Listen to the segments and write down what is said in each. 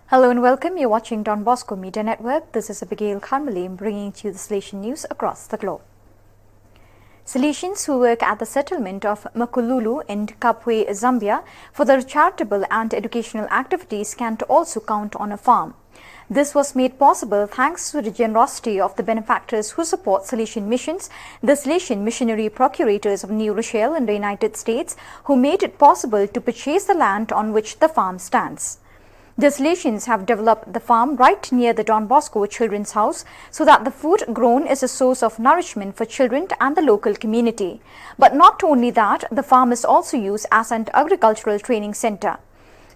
Hello and welcome. You're watching Don Bosco Media Network. This is Abigail Khanmalim bringing to you the Salesian news across the globe. Salesians who work at the settlement of Makululu in Kapwe, Zambia for their charitable and educational activities can also count on a farm. This was made possible thanks to the generosity of the benefactors who support Salesian missions, the Salesian missionary procurators of New Rochelle in the United States, who made it possible to purchase the land on which the farm stands. The Salesians have developed the farm right near the Don Bosco Children's House so that the food grown is a source of nourishment for children and the local community. But not only that, the farm is also used as an agricultural training center.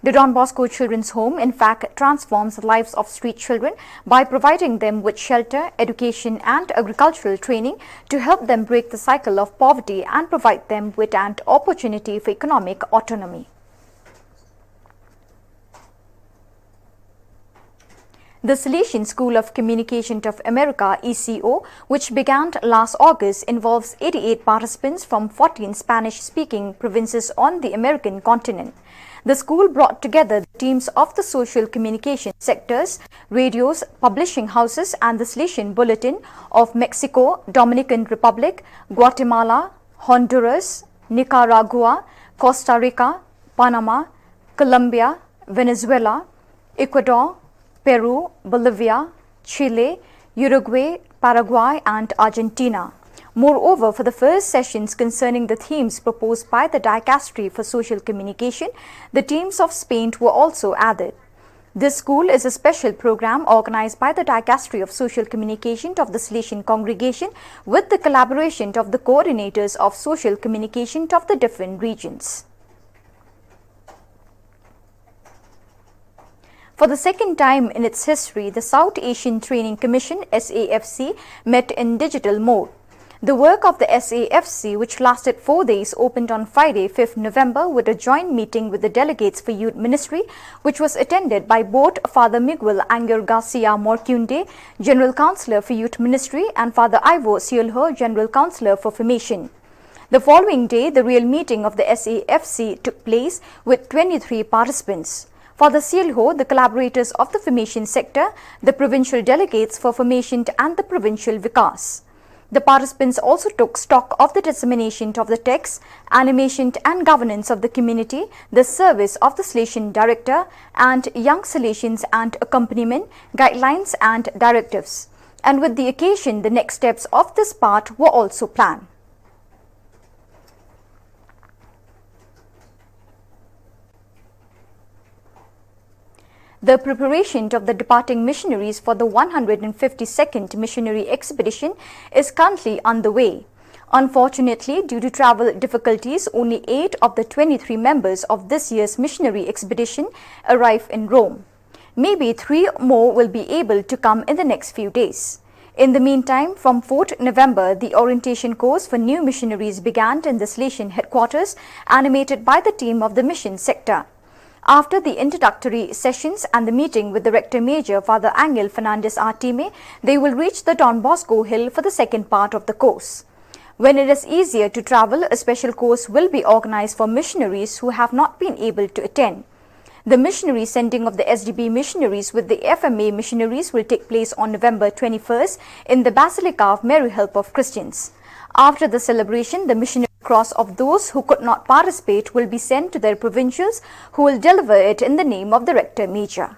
The Don Bosco Children's Home, in fact, transforms the lives of street children by providing them with shelter, education and agricultural training to help them break the cycle of poverty and provide them with an opportunity for economic autonomy. The Salesian School of Communication of America (ECO), which began last August, involves 88 participants from 14 Spanish-speaking provinces on the American continent. The school brought together the teams of the social communication sectors, radios, publishing houses and the Salesian Bulletin of Mexico, Dominican Republic, Guatemala, Honduras, Nicaragua, Costa Rica, Panama, Colombia, Venezuela, Ecuador, Peru, Bolivia, Chile, Uruguay, Paraguay and Argentina. Moreover, for the first sessions concerning the themes proposed by the Dicastery for Social Communication, the teams of Spain were also added. This school is a special program organized by the Dicastery of Social Communication of the Salesian Congregation with the collaboration of the coordinators of social communication of the different regions. For the second time in its history, the South Asian Training Commission (SAFC) met in digital mode. The work of the SAFC, which lasted 4 days, opened on Friday, 5th November, with a joint meeting with the delegates for Youth Ministry, which was attended by both Father Miguel Angel Garcia Morcunde, General Councillor for Youth Ministry, and Father Ivo Ciolho, General Councillor for Formation. The following day, the real meeting of the SAFC took place with 23 participants. Father Ciolho, the collaborators of the formation sector, the provincial delegates for formation and the provincial vicars. The participants also took stock of the dissemination of the text, animation and governance of the community, the service of the Salesian director and young Salesians and accompaniment, guidelines and directives. And with the occasion, the next steps of this part were also planned. The preparation of the departing missionaries for the 152nd missionary expedition is currently underway. Unfortunately, due to travel difficulties, only 8 of the 23 members of this year's missionary expedition arrive in Rome. Maybe 3 more will be able to come in the next few days. In the meantime, from 4th November, the orientation course for new missionaries began in the Salesian headquarters, animated by the team of the mission sector. After the introductory sessions and the meeting with the Rector Major, Father Angel Fernandez Artime, they will reach the Don Bosco Hill for the second part of the course. When it is easier to travel, a special course will be organized for missionaries who have not been able to attend. The missionary sending of the SDB missionaries with the FMA missionaries will take place on November 21st in the Basilica of Mary Help of Christians. After the celebration, the missionary cross of those who could not participate will be sent to their provincials, who will deliver it in the name of the Rector Major.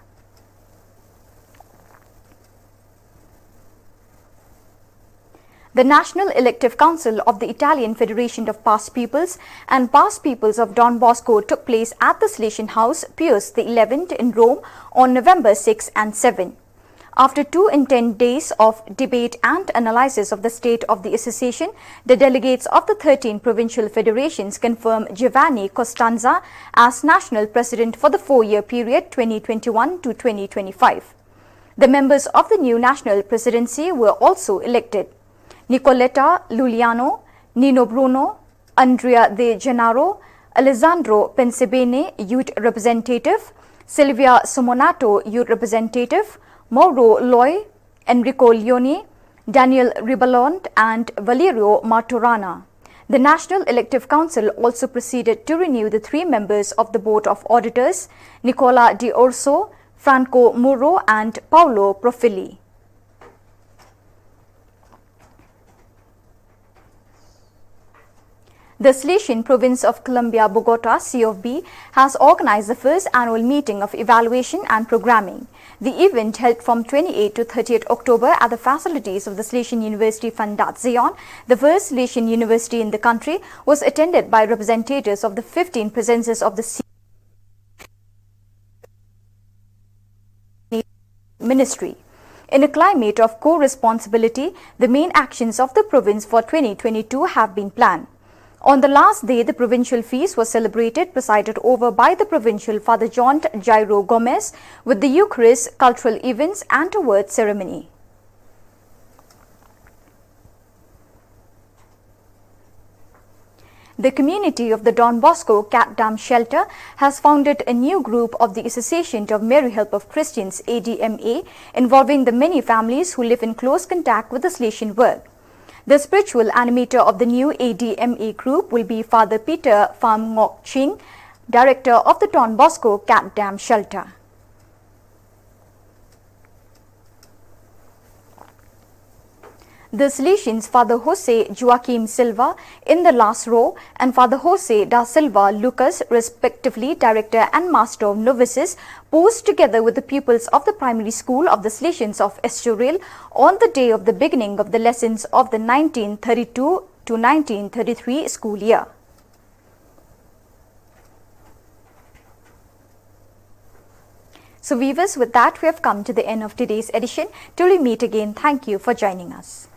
The National Elective Council of the Italian Federation of Past Pupils and Past Pupils of Don Bosco took place at the Salesian House, Pius XI in Rome on November 6 and 7. After 2 intense days of debate and analysis of the state of the association, the delegates of the 13 provincial federations confirmed Giovanni Costanza as national president for the 4-year period 2021 to 2025. The members of the new national presidency were also elected: Nicoletta Luliano, Nino Bruno, Andrea De Gennaro, Alessandro Pensebene, youth representative, Silvia Simonato, youth representative, Mauro Loi, Enrico Leone, Daniel Ribalont and Valerio Martorana. The National Elective Council also proceeded to renew the 3 members of the Board of Auditors, Nicola Di Orso, Franco Muro and Paulo Profili. The Salesian Province of Colombia Bogota COFB has organized the first annual meeting of evaluation and programming. The event, held from 28 to 30th October at the facilities of the Salesian University Fundación, the first Salesian university in the country, was attended by representatives of the 15 provinces of the Ministry. In a climate of co-responsibility, the main actions of the province for 2022 have been planned. On the last day, the provincial feast was celebrated, presided over by the provincial Father John Jairo Gomez, with the Eucharist, cultural events and a word ceremony. The community of the Don Bosco Cat Dam Shelter has founded a new group of the Association of Mary Help of Christians ADMA, involving the many families who live in close contact with the Salesian work. The spiritual animator of the new ADMA group will be Father Peter Pham Ngoc Ching, director of the Don Bosco Cat Dam Shelter. The Salesians Father Jose Joaquim Silva in the last row and Father Jose da Silva Lucas, respectively Director and Master of Novices, posed together with the pupils of the primary school of the Salesians of Estoril on the day of the beginning of the lessons of the 1932 to 1933 school year. So viewers, with that we have come to the end of today's edition. Till we meet again, thank you for joining us.